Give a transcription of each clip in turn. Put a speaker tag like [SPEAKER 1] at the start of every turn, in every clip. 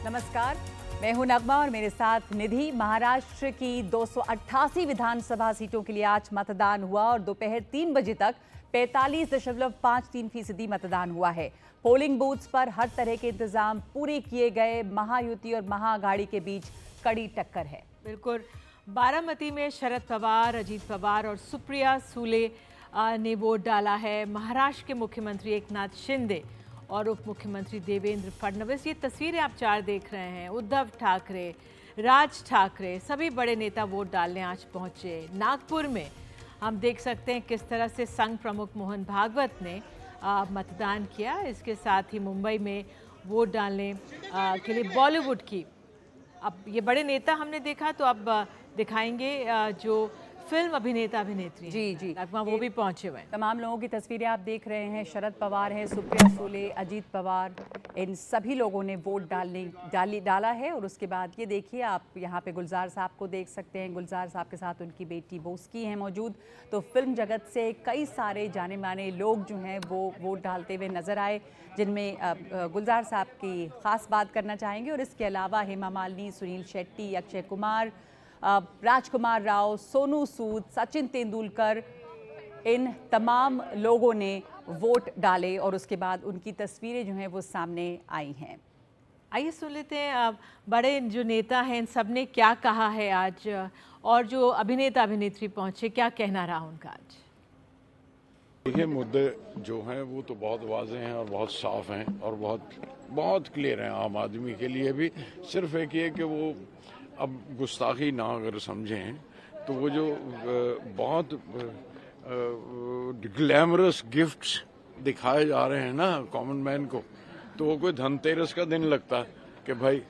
[SPEAKER 1] नमस्कार, मैं हूं नगमा और मेरे साथ निधि। महाराष्ट्र की 288 विधानसभा सीटों के लिए आज मतदान हुआ और दोपहर 3 बजे तक 45.53% मतदान हुआ है। पोलिंग बूथ्स पर हर तरह के इंतजाम पूरे किए गए। महायुति और महाअघाड़ी के बीच कड़ी टक्कर है।
[SPEAKER 2] बिल्कुल, बारामती में शरद पवार, अजीत पवार और सुप्रिया सुले ने वोट डाला है। महाराष्ट्र के मुख्यमंत्री एकनाथ शिंदे और उप मुख्यमंत्री देवेंद्र फडणवीस, ये तस्वीरें आप चार देख रहे हैं। उद्धव ठाकरे, राज ठाकरे, सभी बड़े नेता वोट डालने आज पहुंचे। नागपुर में हम देख सकते हैं किस तरह से संघ प्रमुख मोहन भागवत ने मतदान किया। इसके साथ ही मुंबई में वोट डालने के लिए बॉलीवुड की अब ये बड़े नेता हमने देखा, तो अब दिखाएंगे जो फिल्म अभिनेता अभिनेत्री
[SPEAKER 1] जी
[SPEAKER 2] वो भी पहुंचे हुए।
[SPEAKER 1] तमाम लोगों की तस्वीरें आप देख रहे हैं। शरद पवार हैं, सुप्रिया सुले, अजीत पवार, इन सभी लोगों ने वोट डाला है। और उसके बाद ये देखिए, आप यहाँ पे गुलजार साहब को देख सकते हैं। गुलजार साहब के साथ उनकी बेटी बोस्की हैं मौजूद। तो फिल्म जगत से कई सारे जाने माने लोग जो हैं वो वोट डालते हुए नजर आए, जिनमें गुलजार साहब की खास बात करना चाहेंगे। और इसके अलावा हेमा मालिनी, सुनील शेट्टी, अक्षय कुमार, राजकुमार राव, सोनू सूद, सचिन तेंदुलकर, इन तमाम लोगों ने वोट डाले और उसके बाद उनकी तस्वीरें जो हैं वो सामने आई हैं।
[SPEAKER 2] आइए सुन लेते हैं बड़े जो नेता हैं इन सब ने क्या कहा है आज, और जो अभिनेता अभिनेत्री पहुंचे क्या कहना रहा उनका आज।
[SPEAKER 3] देखिए, मुद्दे जो हैं वो तो बहुत वाज़ेह हैं और बहुत साफ हैं और बहुत क्लियर हैं आम आदमी के लिए भी। सिर्फ एक ये कि वो अब गुस्ताखी ना अगर समझें तो वो जो बहुत ग्लैमरस गिफ्ट्स दिखाए जा रहे हैं ना कॉमन मैन को, तो वो कोई धनतेरस का दिन लगता है कि भाई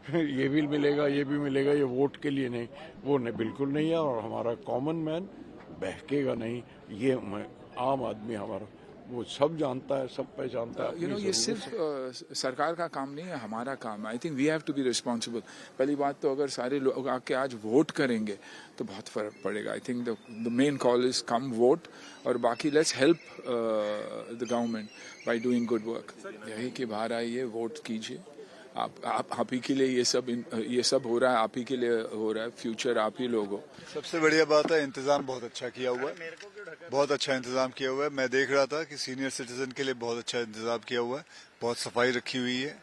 [SPEAKER 3] ये भी मिलेगा, ये भी मिलेगा, ये वोट के लिए नहीं। वो नहीं, बिल्कुल नहीं है। और हमारा कॉमन मैन बहकेगा नहीं, ये आम आदमी हमारा वो सब जानता है, सब पहचानता है।
[SPEAKER 4] ये सिर्फ सरकार का काम नहीं है, हमारा काम है। I think we have to be responsible. पहली बात तो अगर सारे लोग आके आज वोट करेंगे तो बहुत फर्क पड़ेगा। I think the main call is come vote, और बाकी let's help the government by doing good work. यही कि बाहर आइए, वोट कीजिए। आप ही के लिए ये सब हो रहा है, आप ही के लिए हो रहा है। फ्यूचर आप ही लोग हो।
[SPEAKER 5] सबसे बढ़िया बात है, इंतजाम बहुत अच्छा किया हुआ है, बहुत अच्छा इंतजाम किया हुआ है। मैं देख रहा था कि सीनियर सिटीजन के लिए बहुत अच्छा इंतजाम किया हुआ है, बहुत सफाई रखी हुई है।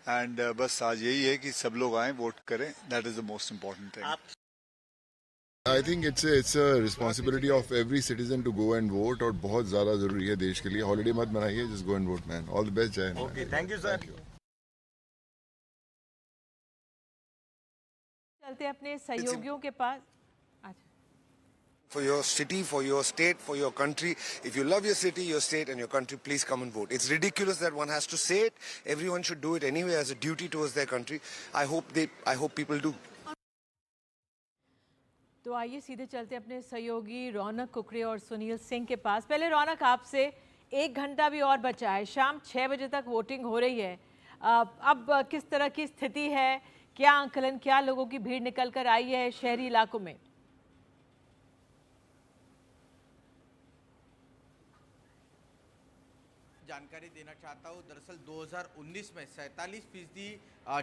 [SPEAKER 5] एंड बस आज यही है कि सब लोग आए, वोट करें। That is the most important thing.
[SPEAKER 6] I think it's a responsibility of every citizen to go and vote, और बहुत ज्यादा जरूरी है देश के लिए। हॉलीडे मत बनाइए, just go and vote man. All the best. जय हिंद।
[SPEAKER 7] Okay, thank you sir.
[SPEAKER 2] चलते अपने सहयोगियों के पास।
[SPEAKER 7] For your city, for your state, for your country. If you love your city, your state and your country, please come and vote. It's ridiculous that one has to say it. Everyone should do it anyway as a duty towards their country. I hope people do.
[SPEAKER 2] तो आइए सीधे चलते अपने सहयोगी रौनक कुकरे और सुनील सिंह के पास। पहले रौनक, आपसे 1 घंटा भी और बचा है, शाम 6 बजे तक वोटिंग हो रही है। अब किस तरह की स्थिति है, क्या आंकलन, क्या लोगों की भीड़ निकल कर आई है शहरी इलाकों में?
[SPEAKER 8] जानकारी देना चाहता हूँ। दरअसल 2019 में 47%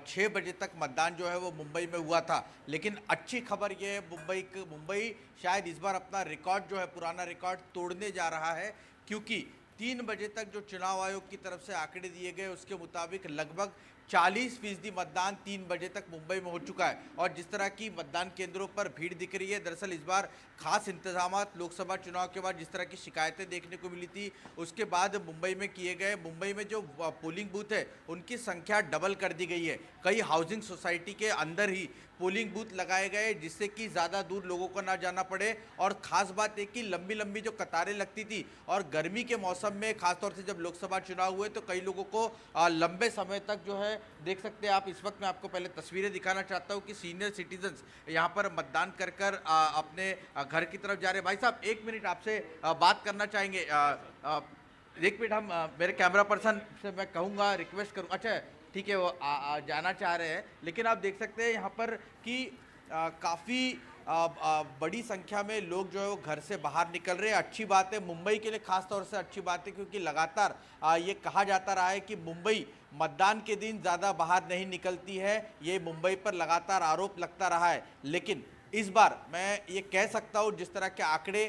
[SPEAKER 8] 6 बजे तक मतदान जो है वो मुंबई में हुआ था। लेकिन अच्छी खबर ये है, मुंबई शायद इस बार अपना रिकॉर्ड जो है, पुराना रिकॉर्ड तोड़ने जा रहा है, क्योंकि 3 बजे तक जो चुनाव आयोग की तरफ से आंकड़े दिए गए उसके मुताबिक लगभग 40% मतदान 3 बजे तक मुंबई में हो चुका है। और जिस तरह की मतदान केंद्रों पर भीड़ दिख रही है, दरअसल इस बार खास इंतजामात लोकसभा चुनाव के बाद जिस तरह की शिकायतें देखने को मिली थी उसके बाद मुंबई में किए गए। मुंबई में जो पोलिंग बूथ है उनकी संख्या डबल कर दी गई है। कई हाउसिंग सोसाइटी के अंदर ही पोलिंग बूथ लगाए गए, जिससे कि ज़्यादा दूर लोगों को ना जाना पड़े। और ख़ास बात एक कि लंबी लंबी जो कतारें लगती थी, और गर्मी के मौसम में खासतौर से जब लोकसभा चुनाव हुए तो कई लोगों को लंबे समय तक जो है, देख सकते हैं आप इस वक्त मैं आपको पहले तस्वीरें दिखाना चाहता हूं कि सीनियर सिटीजन्स यहाँ पर मतदान कर अपने घर की तरफ जा रहे हैं। भाई साहब, 1 मिनट आपसे बात करना चाहेंगे। 1 मिनट हम मेरे कैमरा पर्सन से मैं कहूँगा, रिक्वेस्ट करूँ। अच्छा ठीक है, वो जाना चाह रहे हैं, लेकिन आप देख सकते हैं यहाँ पर कि काफ़ी बड़ी संख्या में लोग जो है वो घर से बाहर निकल रहे हैं। अच्छी बात है, मुंबई के लिए खास तौर से अच्छी बात है, क्योंकि लगातार ये कहा जाता रहा है कि मुंबई मतदान के दिन ज़्यादा बाहर नहीं निकलती है, ये मुंबई पर लगातार आरोप लगता रहा है। लेकिन इस बार मैं ये कह सकता हूँ, जिस तरह के आंकड़े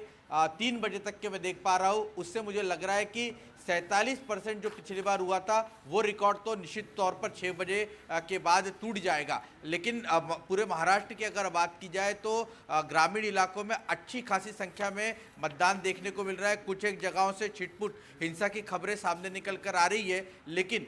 [SPEAKER 8] 3 बजे तक के मैं देख पा रहा हूँ, उससे मुझे लग रहा है कि 47% जो पिछली बार हुआ था वो रिकॉर्ड तो निश्चित तौर पर 6 बजे के बाद टूट जाएगा। लेकिन पूरे महाराष्ट्र की अगर बात की जाए तो ग्रामीण इलाकों में अच्छी खासी संख्या में मतदान देखने को मिल रहा है। कुछ एक जगहों से छिटपुट हिंसा की खबरें सामने निकल कर आ रही है, लेकिन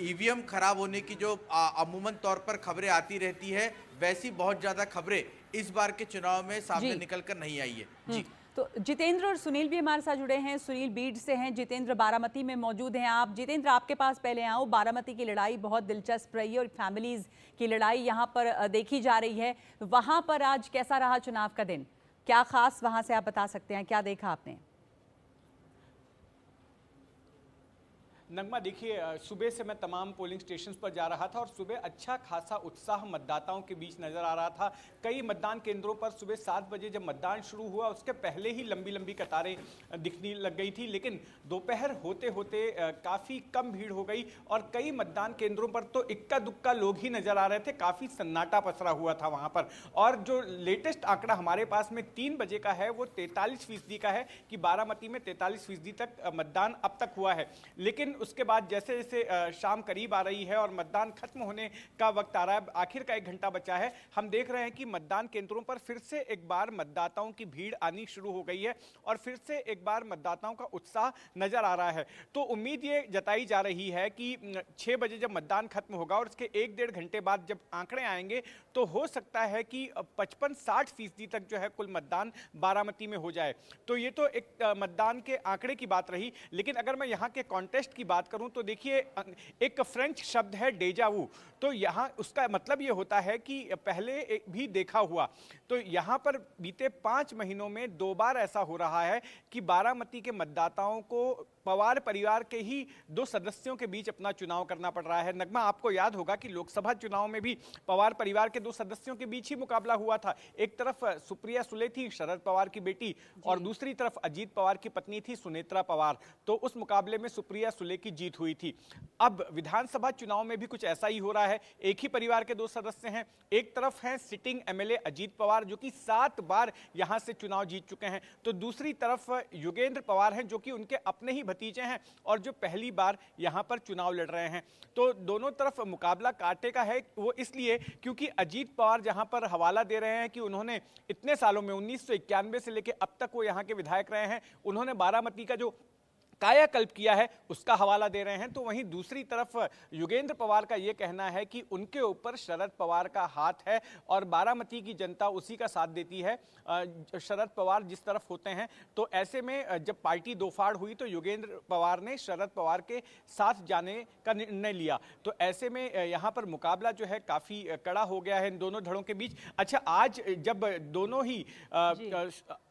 [SPEAKER 8] ईवीएम खराब होने की जो अमूमन तौर पर खबरें आती रहती है, वैसी बहुत ज़्यादा खबरें इस बार के चुनाव में सामने निकल कर नहीं आई है। जी,
[SPEAKER 1] तो जितेंद्र और सुनील भी हमारे साथ जुड़े हैं। सुनील बीड से हैं, जितेंद्र बारामती में मौजूद हैं। आप जितेंद्र, आपके पास पहले आओ। बारामती की लड़ाई बहुत दिलचस्प रही और फैमिलीज की लड़ाई यहाँ पर देखी जा रही है। वहाँ पर आज कैसा रहा चुनाव का दिन? क्या खास वहाँ से आप बता सकते हैं, क्या देखा आपने?
[SPEAKER 9] नगमा, देखिए, सुबह से मैं तमाम पोलिंग स्टेशंस पर जा रहा था और सुबह अच्छा खासा उत्साह मतदाताओं के बीच नज़र आ रहा था। कई मतदान केंद्रों पर सुबह 7 बजे जब मतदान शुरू हुआ उसके पहले ही लंबी लंबी कतारें दिखने लग गई थी, लेकिन दोपहर होते होते काफ़ी कम भीड़ हो गई और कई मतदान केंद्रों पर तो इक्का दुक्का लोग ही नज़र आ रहे थे। काफ़ी सन्नाटा पसरा हुआ था वहाँ पर। और जो लेटेस्ट आंकड़ा हमारे पास में 3 बजे का है वो 43% का है कि बारामती में 43% तक मतदान अब तक हुआ है। लेकिन उसके बाद जैसे जैसे शाम करीब आ रही है और मतदान खत्म होने का वक्त आ रहा है, आखिर का 1 घंटा बचा है, हम देख रहे हैं कि मतदान केंद्रों पर फिर से एक बार मतदाताओं की भीड़ आनी शुरू हो गई है और फिर से एक बार मतदाताओं का उत्साह नजर आ रहा है। तो उम्मीद ये जताई जा रही है कि 6 बजे जब मतदान खत्म होगा और उसके 1-1.5 घंटे बाद जब आंकड़े आएंगे तो हो सकता है कि 55-60% तक जो है कुल मतदान बारामती में हो जाए। तो ये तो एक मतदान के आंकड़े की बात रही। लेकिन अगर मैं यहाँ के कॉन्टेस्ट की बात करूं तो देखिए, एक फ्रेंच शब्द है डेजावू। तो यहाँ उसका मतलब ये होता है कि पहले भी देखा हुआ। तो यहाँ पर बीते 5 महीनों में 2 बार ऐसा हो रहा है कि बारामती के मतदाताओं को पवार परिवार के ही 2 सदस्यों के बीच अपना चुनाव करना पड़ रहा है। नगमा, आपको याद होगा कि लोकसभा चुनाव में भी पवार परिवार के 2 सदस्यों के बीच ही मुकाबला हुआ था। एक तरफ सुप्रिया सुले थी, शरद पवार की बेटी, और दूसरी तरफ अजीत पवार की पत्नी थी सुनेत्रा पवार। तो उस मुकाबले में सुप्रिया सुले की जीत हुई थी। अब विधानसभा चुनाव में भी कुछ ऐसा ही हो रहा है। एक ही परिवार के 2 सदस्य हैं। एक तरफ हैं सिटिंग एमएलए अजीत पवार जो कि 7 बार यहां से चुनाव जीत चुके हैं, तो दूसरी तरफ योगेंद्र पवार हैं जो कि उनके अपने ही भतीजे हैं और जो पहली बार यहां पर चुनाव लड़ रहे हैं। तो दोनों तरफ मुकाबला कांटे का है, वो इसलिए क्योंकि अजीत पवार जहां पर हवाला दे रहे हैं कि उन्होंने इतने सालों में 1991 से लेकर अब तक वो यहां के विधायक रहे हैं, उन्होंने बारामती का जो कायाकल्प किया है उसका हवाला दे रहे हैं। तो वहीं दूसरी तरफ योगेंद्र पवार का यह कहना है कि उनके ऊपर शरद पवार का हाथ है और बारामती की जनता उसी का साथ देती है, शरद पवार जिस तरफ होते हैं। तो ऐसे में जब पार्टी दोफाड़ हुई तो योगेंद्र पवार ने शरद पवार के साथ जाने का निर्णय लिया। तो ऐसे में यहाँ पर मुकाबला जो है काफ़ी कड़ा हो गया है इन दोनों धड़ों के बीच। अच्छा, आज जब दोनों ही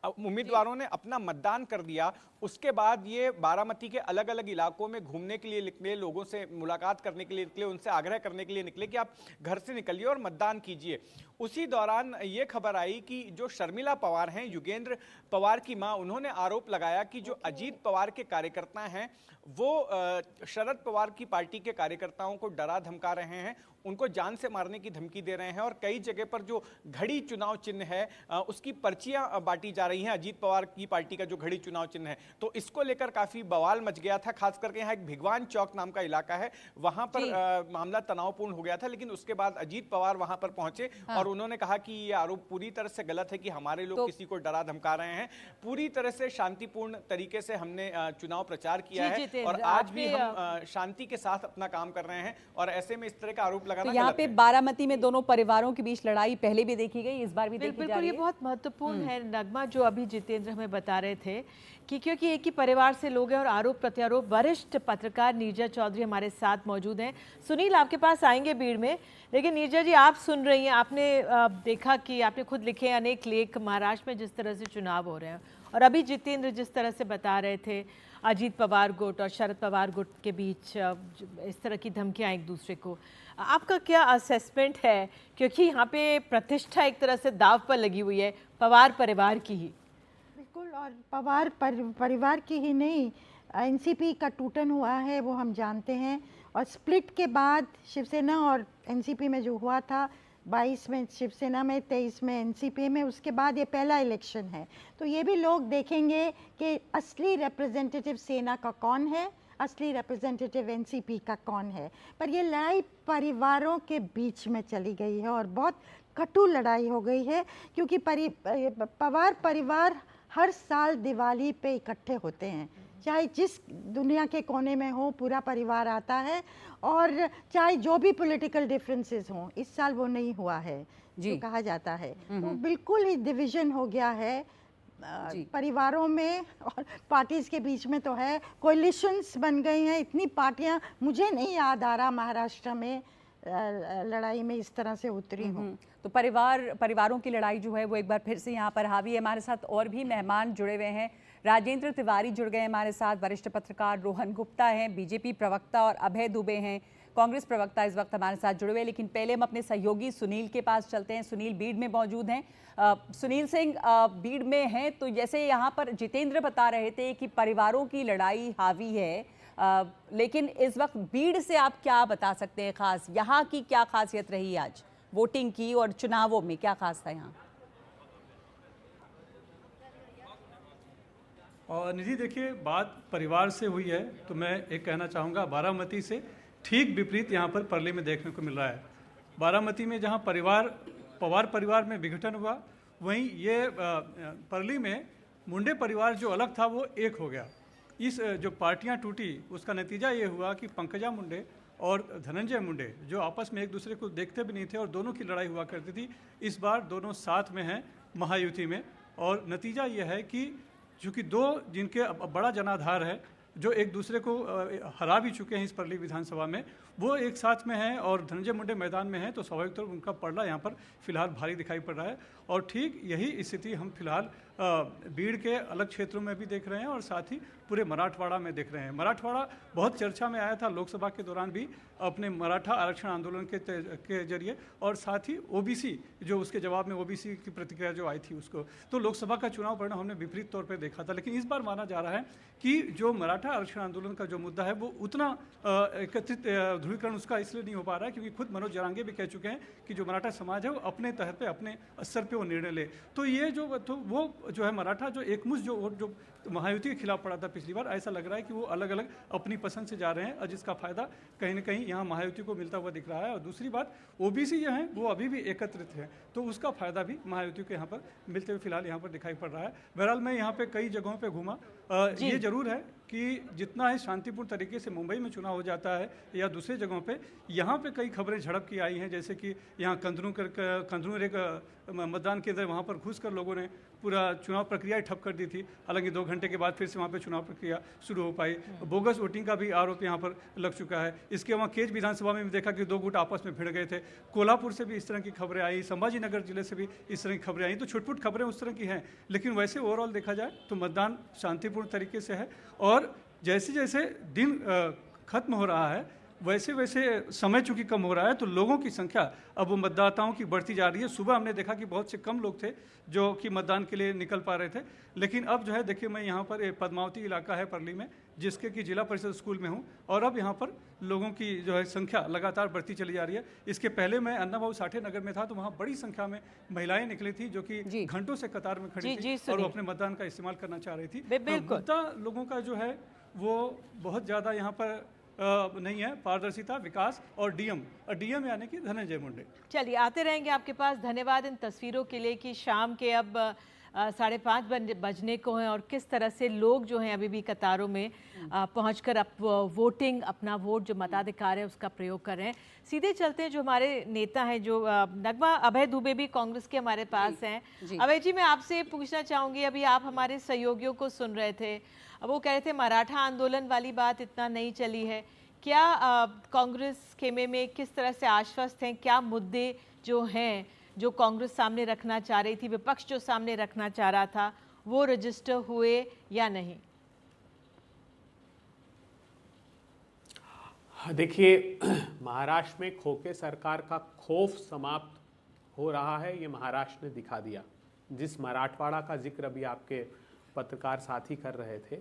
[SPEAKER 9] उम्मीदवारों ने अपना मतदान कर दिया उसके बाद ये बारामती के अलग अलग इलाकों में घूमने के लिए निकले, लोगों से मुलाकात करने के लिए निकले, उनसे आग्रह करने के लिए निकले कि आप घर से निकलिए और मतदान कीजिए। उसी दौरान ये खबर आई कि जो शर्मिला पवार हैं, योगेंद्र पवार की मां, उन्होंने आरोप लगाया कि जो अजीत पवार के कार्यकर्ता हैं वो शरद पवार की पार्टी के कार्यकर्ताओं को डरा धमका रहे हैं, उनको जान से मारने की धमकी दे रहे हैं और कई जगह पर जो घड़ी चुनाव चिन्ह है उसकी पर्चियां बांटी जा रही हैं, अजीत पवार की पार्टी का जो घड़ी चुनाव चिन्ह है। तो इसको लेकर काफी बवाल मच गया था। खास करके यहाँ एक भिगवान चौक नाम का इलाका है, वहां पर मामला तनावपूर्ण हो गया था। लेकिन उसके बाद अजीत पवार वहां पर पहुंचे और उन्होंने कहा कि ये आरोप पूरी तरह से गलत है कि हमारे लोग किसी को डरा धमका रहे हैं। पूरी तरह से शांतिपूर्ण तरीके से हमने चुनाव प्रचार किया है और आज भी हम शांति के साथ अपना काम कर रहे हैं और ऐसे में इस तरह का आरोप लगाना
[SPEAKER 1] तो यहाँ पे बारामती में दोनों परिवारों के बीच लड़ाई पहले भी देखी गई, इस बार भी देखी जा रही है।
[SPEAKER 2] ये बहुत महत्वपूर्ण है नगमा, जो अभी जितेंद्र हमें बता रहे थे कि क्योंकि एक ही परिवार से लोग हैं और आरोप प्रत्यारोप। वरिष्ठ पत्रकार नीरजा चौधरी हमारे साथ मौजूद हैं। सुनील, आपके पास आएंगे भीड़ में, लेकिन नीरजा जी आप सुन रही हैं, आपने देखा कि आपने खुद लिखे अनेक लेख महाराष्ट्र में जिस तरह से चुनाव हो रहे हैं और अभी जितेंद्र जिस तरह से बता रहे थे अजीत पवार गुट और शरद पवार गुट के बीच इस तरह की धमकियां एक दूसरे को, आपका क्या असेसमेंट है? क्योंकि यहाँ पे प्रतिष्ठा एक तरह से दाव पर लगी हुई है पवार परिवार की ही।
[SPEAKER 10] बिल्कुल, और पवार परिवार की ही नहीं, एनसीपी का टूटन हुआ है वो हम जानते हैं और स्प्लिट के बाद शिवसेना और एनसीपी में जो हुआ था 22 में शिवसेना में, 23 में एनसीपी में, उसके बाद ये पहला इलेक्शन है। तो ये भी लोग देखेंगे कि असली रिप्रेजेंटेटिव सेना का कौन है, असली रिप्रेजेंटेटिव एनसीपी का कौन है। पर ये लड़ाई परिवारों के बीच में चली गई है और बहुत कटु लड़ाई हो गई है, क्योंकि पवार परिवार हर साल दिवाली पे इकट्ठे होते हैं, चाहे जिस दुनिया के कोने में हो पूरा परिवार आता है, और चाहे जो भी पॉलिटिकल डिफरेंसेस हों। इस साल वो नहीं हुआ है जो कहा जाता है। तो बिल्कुल ही डिवीजन हो गया है परिवारों में और पार्टीज के बीच में। तो है कोलिशंस बन गई हैं, इतनी पार्टियां मुझे नहीं याद आ रहा महाराष्ट्र में लड़ाई में इस तरह से उतरी हूँ।
[SPEAKER 1] तो परिवारों की लड़ाई जो है वो एक बार फिर से यहाँ पर हावी है। हमारे साथ और भी मेहमान जुड़े हुए हैं। राजेंद्र तिवारी जुड़ गए हमारे साथ, वरिष्ठ पत्रकार रोहन गुप्ता हैं, बीजेपी प्रवक्ता, और अभय दुबे हैं, कांग्रेस प्रवक्ता, इस वक्त हमारे साथ जुड़े हुए। लेकिन पहले हम अपने सहयोगी सुनील के पास चलते हैं। सुनील बीड़ में मौजूद हैं। सुनील सिंह बीड़ में हैं, तो जैसे यहाँ पर जितेंद्र बता रहे थे कि परिवारों की लड़ाई हावी है, लेकिन इस वक्त बीड़ से आप क्या बता सकते हैं खास, यहाँ की क्या खासियत रही आज वोटिंग की, और चुनावों में क्या खास था यहाँ?
[SPEAKER 11] और निधि देखिए, बात परिवार से हुई है तो मैं एक कहना चाहूँगा, बारामती से ठीक विपरीत यहाँ पर परली में देखने को मिल रहा है। बारामती में जहाँ पवार परिवार में विघटन हुआ, वहीं ये परली में मुंडे परिवार जो अलग था वो एक हो गया। इस जो पार्टियां टूटी उसका नतीजा ये हुआ कि पंकजा मुंडे और धनंजय मुंडे जो आपस में एक दूसरे को देखते भी नहीं थे और दोनों की लड़ाई हुआ करती थी, इस बार दोनों साथ में हैं महायुति में। और नतीजा ये है कि चूँकि दो जिनके बड़ा जनाधार है, जो एक दूसरे को हरा भी चुके हैं इस परली विधानसभा में, वो एक साथ में हैं और धनंजय मुंडे मैदान में हैं, तो स्वाभाविक तौर पर उनका पलड़ा यहाँ पर फिलहाल भारी दिखाई पड़ रहा है। और ठीक यही स्थिति हम फिलहाल बीड़ के अलग क्षेत्रों में भी देख रहे हैं और साथ ही पूरे मराठवाड़ा में देख रहे हैं। मराठवाड़ा बहुत चर्चा में आया था लोकसभा के दौरान भी अपने मराठा आरक्षण आंदोलन के जरिए, और साथ ही ओबीसी जो उसके जवाब में ओबीसी की प्रतिक्रिया जो आई थी उसको, तो लोकसभा का चुनाव परिणाम हमने विपरीत तौर पर देखा था। लेकिन इस बार माना जा रहा है कि जो मराठा आरक्षण आंदोलन का जो मुद्दा है वो उतना एकत्रित ध्रुवीकरण उसका इसलिए नहीं हो पा रहा है क्योंकि खुद मनोज जरांगे भी कह चुके हैं कि जो मराठा समाज है वो अपने तहत पे, अपने स्तर पे वो निर्णय ले। तो ये वो जो है मराठा जो एकमुश्त जो महायुति के खिलाफ पड़ा था पिछली बार, ऐसा लग रहा है कि वो अलग अलग अपनी पसंद से जा रहे हैं और जिसका फायदा कहीं ना कहीं यहाँ महायुति को मिलता हुआ दिख रहा है। और दूसरी बात, ओबीसी जो हैं वो अभी भी एकत्रित हैं, तो उसका फायदा भी महायुति को यहाँ पर मिलते हुए फिलहाल यहाँ पर दिखाई पड़ रहा है। बहरहाल मैं यहाँ पे कई जगहों पे घूमा, ये जरूर है कि जितना ही शांतिपूर्ण तरीके से मुंबई में चुनाव हो जाता है या दूसरे जगहों पे, यहाँ पे कई खबरें झड़प की आई हैं, जैसे कि यहाँ कंदनूर एक मतदान केंद्र, वहाँ पर घुसकर लोगों ने पूरा चुनाव प्रक्रिया ही ठप कर दी थी। हालांकि 2 घंटे के बाद फिर से वहाँ पे चुनाव प्रक्रिया शुरू हो पाई। बोगस वोटिंग का भी आरोप यहाँ पर लग चुका है। इसके वहाँ केज विधानसभा में भी देखा कि 2 गुट आपस में भिड़ गए थे। कोल्हापुर से भी इस तरह की खबरें आई, संभाजी नगर जिले से भी इस तरह की खबरें आई। तो छुटपुट खबरें उस तरह की हैं, लेकिन वैसे ओवरऑल देखा जाए तो मतदान शांतिपूर्ण तरीके से है। और जैसे जैसे दिन खत्म हो रहा है वैसे वैसे समय चूँकि कम हो रहा है, तो लोगों की संख्या अब वो मतदाताओं की बढ़ती जा रही है। सुबह हमने देखा कि बहुत से कम लोग थे जो कि मतदान के लिए निकल पा रहे थे, लेकिन अब जो है देखिए, मैं यहाँ पर पद्मावती इलाका है परली में, जिसके कि जिला परिषद स्कूल में हूँ, और अब यहाँ पर लोगों की जो है संख्या लगातार बढ़ती चली जा रही है। इसके पहले मैं अन्नाभाऊ साठे नगर में था, तो वहाँ बड़ी संख्या में महिलाएं निकली थी जो कि घंटों से कतार में खड़ी थी और वो अपने मतदान का इस्तेमाल करना चाह रही थी। मुद्दा लोगों का जो है वो बहुत ज़्यादा यहाँ पर नहीं है, पारदर्शिता, विकास और डीएम यानी कि धनंजय मुंडे।
[SPEAKER 2] चलिए, आते रहेंगे आपके पास। धन्यवाद इन तस्वीरों के लिए कि शाम के अब 5:30 बजने को हैं और किस तरह से लोग जो हैं अभी भी कतारों में पहुंचकर अपना वोट जो मताधिकार है उसका प्रयोग कर रहे हैं। सीधे चलते हैं, जो हमारे नेता हैं, जो नगमा अभय दुबे भी कांग्रेस के हमारे पास हैं। अभय जी, मैं आपसे पूछना चाहूँगी, अभी आप हमारे सहयोगियों को सुन रहे थे, अब वो कह रहे थे मराठा आंदोलन वाली बात इतना नहीं चली है। क्या कांग्रेस खेमे में किस तरह से आश्वस्त हैं? क्या मुद्दे जो हैं जो कांग्रेस सामने रखना चाह रही थी, विपक्ष जो सामने रखना चाह रहा था, वो रजिस्टर हुए या नहीं?
[SPEAKER 12] देखिए, महाराष्ट्र में खोके सरकार का खौफ समाप्त हो रहा है, ये महाराष्ट्र ने दिखा दिया। जिस मराठवाड़ा का जिक्र अभी आपके पत्रकार साथी कर रहे थे,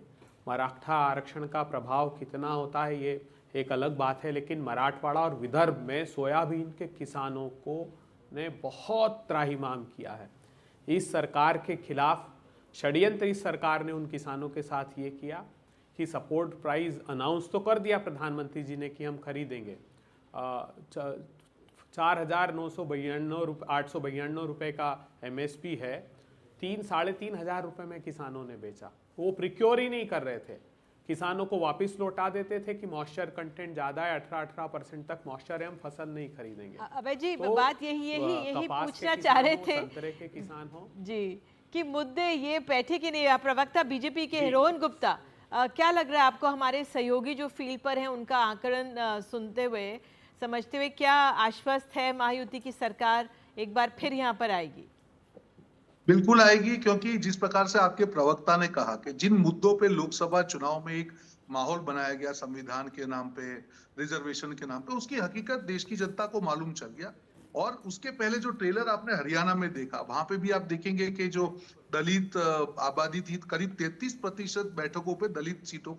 [SPEAKER 12] मराठा आरक्षण का प्रभाव कितना होता है ये एक अलग बात है, लेकिन मराठवाड़ा और विदर्भ में सोयाबीन के किसानों को ने बहुत त्राहिमाम किया है। इस सरकार के खिलाफ षड्यंत्र इस सरकार ने उन किसानों के साथ ये किया कि सपोर्ट प्राइस अनाउंस तो कर दिया प्रधानमंत्री जी ने कि हम खरीदेंगे, 4,992 रुपये का MSP है, 3,500 रुपये में किसानों ने बेचा। वो प्रिक्योर ही नहीं कर रहे थे, किसानों को वापस लौटा देते थे कि मॉइस्चर कंटेंट ज़्यादा है, 18% तक मॉइस्चर है, हम फसल नहीं खरीदेंगे।
[SPEAKER 2] अभय जी,
[SPEAKER 12] तो
[SPEAKER 2] बात यही पूछना चाह रहे थे, संतरे के किसान हो जी, कि मुद्दे ये बैठे कि नहीं। प्रवक्ता बीजेपी के रोहन गुप्ता, क्या लग रहा है आपको, हमारे सहयोगी जो फील्ड पर हैं उनका आकलन सुनते हुए, समझते हुए, क्या आश्वस्त है महायुति की सरकार एक बार फिर यहाँ पर आएगी?
[SPEAKER 13] बिल्कुल आएगी, क्योंकि जिस प्रकार से आपके प्रवक्ता ने कहा कि जिन मुद्दों पे लोकसभा चुनाव में एक माहौल बनाया गया संविधान के नाम पे, रिजर्वेशन के नाम पे, उसकी हकीकत देश की जनता को मालूम चल गया। और उसके पहले जो ट्रेलर आपने हरियाणा में देखा, वहां पे भी आप देखेंगे कि जो दलित आबादी थी, करीब 33% बैठकों पे दलितों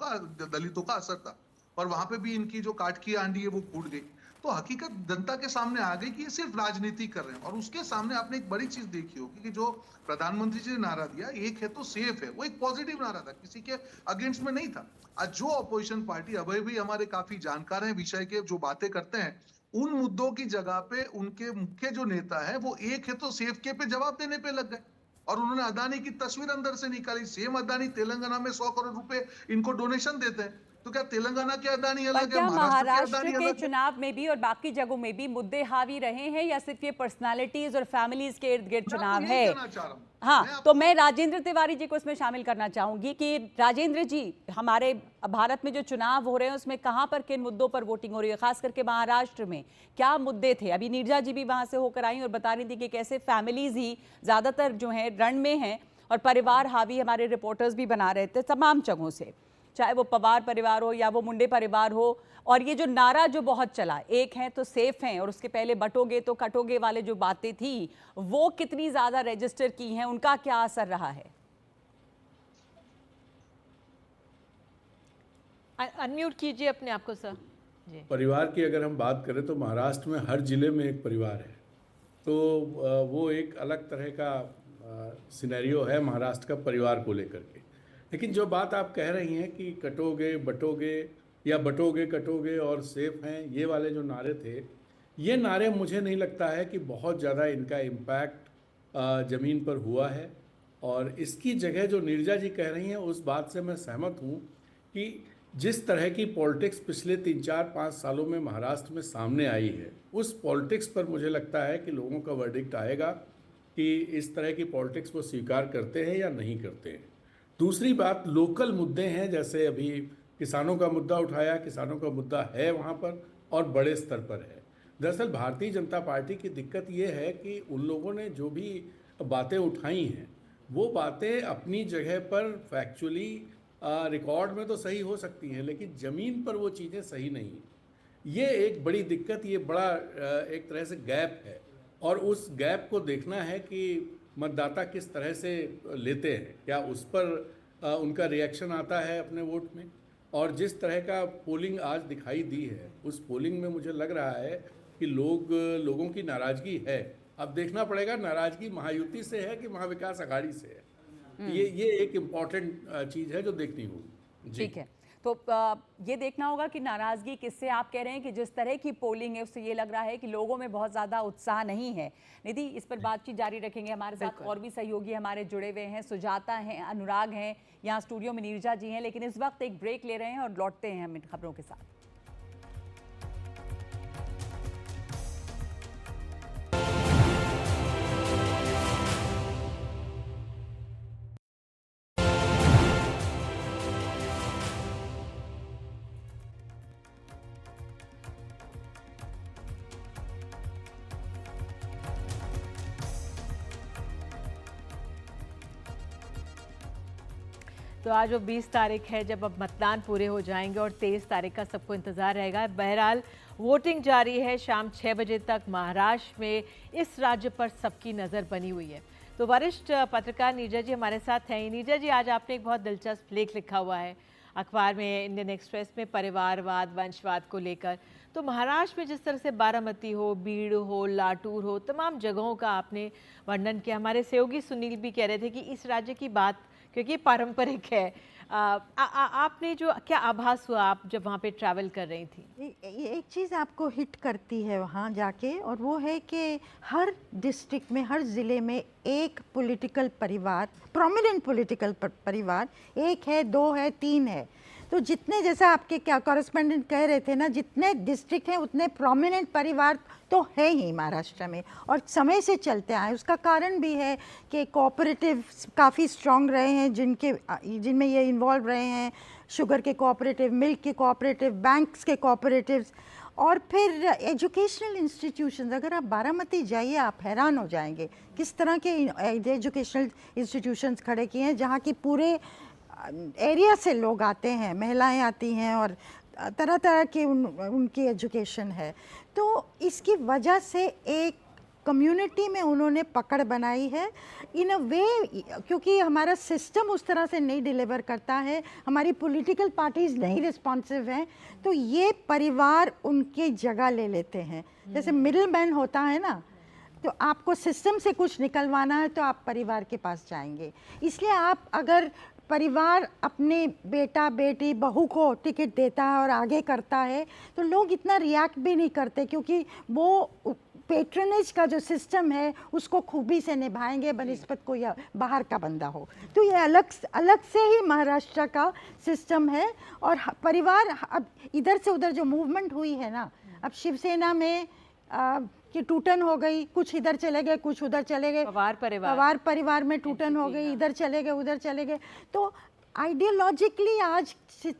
[SPEAKER 13] का असर था, और वहां पे भी इनकी जो काट की आंधी है वो फूट गई। तो हकीकत जनता के सामने आ गई कि ये सिर्फ राजनीति कर रहे हैं। और उसके सामने आपने एक बड़ी चीज देखी होगी कि जो प्रधानमंत्री जी ने नारा दिया, एक है तो सेफ है, वो एक पॉजिटिव नारा था, किसी के अगेंस्ट में नहीं था। आज जो अपोजिशन पार्टी, अभय भी हमारे काफी जानकार हैं विषय के, जो बातें करते हैं, उन मुद्दों की जगह पे उनके मुख्य जो नेता है वो एक है तो सेफ के पे जवाब देने पे लग गए। और उन्होंने अदानी की तस्वीर अंदर से निकाली। सेम अदानी तेलंगाना में 100 करोड़ रुपए इनको डोनेशन देते हैं, तो क्या तेलंगाना के अदानी अलग है,
[SPEAKER 1] महाराष्ट्र के चुनाव में भी और बाकी जगहों में भी मुद्दे हावी रहे हैं, या सिर्फ ये पर्सनालिटीज और फैमिलीज के इर्द गिर्द चुनाव है? हाँ, तो मैं राजेंद्र तिवारी जी को इसमें शामिल करना चाहूंगी कि राजेंद्र जी, हमारे भारत में जो चुनाव हो रहे हैं उसमें कहां पर किन मुद्दों पर वोटिंग हो रही है, खास करके महाराष्ट्र में क्या मुद्दे थे? अभी नीरजा जी भी वहां से होकर आई और बता रही थी कि कैसे फैमिलीज ही ज्यादातर जो है रण में हैं और परिवार हावी, हमारे रिपोर्टर्स भी बना रहे थे तमाम जगहों से, चाहे वो पवार परिवार हो या वो मुंडे परिवार हो। और ये जो नारा जो बहुत चला, एक है तो सेफ हैं, और उसके पहले बटोगे तो कटोगे वाले जो बातें थी, वो कितनी ज्यादा रजिस्टर की हैं, उनका क्या असर रहा है?
[SPEAKER 2] अनम्यूट कीजिए अपने आप को सर जी।
[SPEAKER 14] परिवार की अगर हम बात करें तो महाराष्ट्र में हर जिले में एक परिवार है, तो वो एक अलग तरह का सिनेरियो है महाराष्ट्र का परिवार को लेकर के। लेकिन जो बात आप कह रही हैं कि कटोगे बटोगे या बटोगे कटोगे और सेफ हैं, ये वाले जो नारे थे, ये नारे मुझे नहीं लगता है कि बहुत ज़्यादा इनका इम्पैक्ट ज़मीन पर हुआ है। और इसकी जगह जो नीरजा जी कह रही हैं उस बात से मैं सहमत हूँ कि जिस तरह की पॉलिटिक्स पिछले 3-4-5 सालों में महाराष्ट्र में सामने आई है, उस पॉलिटिक्स पर मुझे लगता है कि लोगों का वर्डिक्ट आएगा कि इस तरह की पॉलिटिक्स वो स्वीकार करते हैं या नहीं करते हैं। दूसरी बात, लोकल मुद्दे हैं, जैसे अभी किसानों का मुद्दा उठाया, किसानों का मुद्दा है वहाँ पर और बड़े स्तर पर है। दरअसल भारतीय जनता पार्टी की दिक्कत ये है कि उन लोगों ने जो भी बातें उठाई हैं वो बातें अपनी जगह पर फैक्चुअली रिकॉर्ड में तो सही हो सकती हैं, लेकिन ज़मीन पर वो चीज़ें सही नहीं हैं। ये एक बड़ी दिक्कत, ये बड़ा एक तरह से गैप है, और उस गैप को देखना है कि मतदाता किस तरह से लेते हैं, क्या उस पर उनका रिएक्शन आता है अपने वोट में। और जिस तरह का पोलिंग आज दिखाई दी है, उस पोलिंग में मुझे लग रहा है कि लोगों की नाराज़गी है। अब देखना पड़ेगा नाराज़गी महायुति से है कि महाविकास आघाड़ी से है। ये एक इम्पॉर्टेंट चीज़ है जो देखनी होगी।
[SPEAKER 1] ठीक है, तो ये देखना होगा कि नाराज़गी किससे। आप कह रहे हैं कि जिस तरह की पोलिंग है उससे ये लग रहा है कि लोगों में बहुत ज़्यादा उत्साह नहीं है। निधि, इस पर बातचीत जारी रखेंगे। हमारे साथ और भी सहयोगी हमारे जुड़े हुए हैं, सुजाता हैं, अनुराग हैं, यहाँ स्टूडियो में नीरजा जी हैं, लेकिन इस वक्त एक ब्रेक ले रहे हैं और लौटते हैं हम इन खबरों के साथ।
[SPEAKER 2] तो आज वो 20 तारीख है जब अब मतदान पूरे हो जाएंगे और 23 तारीख का सबको इंतज़ार रहेगा। बहरहाल वोटिंग जारी है शाम 6 बजे तक। महाराष्ट्र में इस राज्य पर सबकी नज़र बनी हुई है। तो वरिष्ठ पत्रकार नीरजा जी हमारे साथ हैं। नीरजा जी, आज आपने एक बहुत दिलचस्प लेख लिखा हुआ है। अखबार में, इंडियन एक्सप्रेस में परिवारवाद, वंशवाद को लेकर। तो महाराष्ट्र में जिस तरह से बारामती हो, बीड़ हो, लातूर हो, तमाम जगहों का आपने वर्णन किया। हमारे सहयोगी सुनील भी कह रहे थे कि इस राज्य की बात, क्योंकि पारंपरिक है, आपने जो क्या आभास हुआ आप जब वहाँ पे ट्रैवल कर रही थी?
[SPEAKER 10] एक चीज़ आपको हिट करती है वहाँ जाके, और वो है कि हर डिस्ट्रिक्ट में, हर ज़िले में एक पॉलिटिकल परिवार, प्रोमिनेंट पॉलिटिकल परिवार, एक है, दो है, तीन है। तो जितने, जैसा आपके क्या कॉरेस्पेंडेंट कह रहे थे ना, जितने डिस्ट्रिक्ट हैं उतने प्रोमिनेंट परिवार तो है ही महाराष्ट्र में, और समय से चलते आए। उसका कारण भी है कि कोऑपरेटिव काफ़ी स्ट्रॉन्ग रहे हैं, जिनमें ये इन्वॉल्व रहे हैं, शुगर के कोऑपरेटिव, मिल्क के कोऑपरेटिव, बैंक्स के कोऑपरेटिव्स, और फिर एजुकेशनल इंस्टीट्यूशंस। अगर आप बारामती जाइए आप हैरान हो जाएंगे किस तरह के एजुकेशनल इंस्टीट्यूशंस खड़े किए हैं, जहाँ की पूरे एरिया से लोग आते हैं, महिलाएं आती हैं, और तरह तरह की उनकी एजुकेशन है। तो इसकी वजह से एक कम्युनिटी में उन्होंने पकड़ बनाई है इन अ वे, क्योंकि हमारा सिस्टम उस तरह से नहीं डिलीवर करता है, हमारी पॉलिटिकल पार्टीज नहीं रिस्पॉन्सिव हैं, तो ये परिवार उनकी जगह ले लेते हैं। जैसे मिडिल मैन होता है ना, तो आपको सिस्टम से कुछ निकलवाना है तो आप परिवार के पास जाएंगे। इसलिए आप अगर परिवार अपने बेटा बेटी बहू को टिकट देता है और आगे करता है तो लोग इतना रिएक्ट भी नहीं करते, क्योंकि वो पेट्रनेज का जो सिस्टम है उसको खूबी से निभाएंगे बनिस्बत कोई बाहर का बंदा हो। तो ये अलग से ही महाराष्ट्र का सिस्टम है। और परिवार, अब इधर से उधर जो मूवमेंट हुई है ना, अब शिवसेना में कि टूटन हो गई, कुछ इधर चले गए, कुछ उधर चले गए, पवार परिवार में टूटन हो गई, इधर चले गए, उधर चले गए। तो आइडियोलॉजिकली आज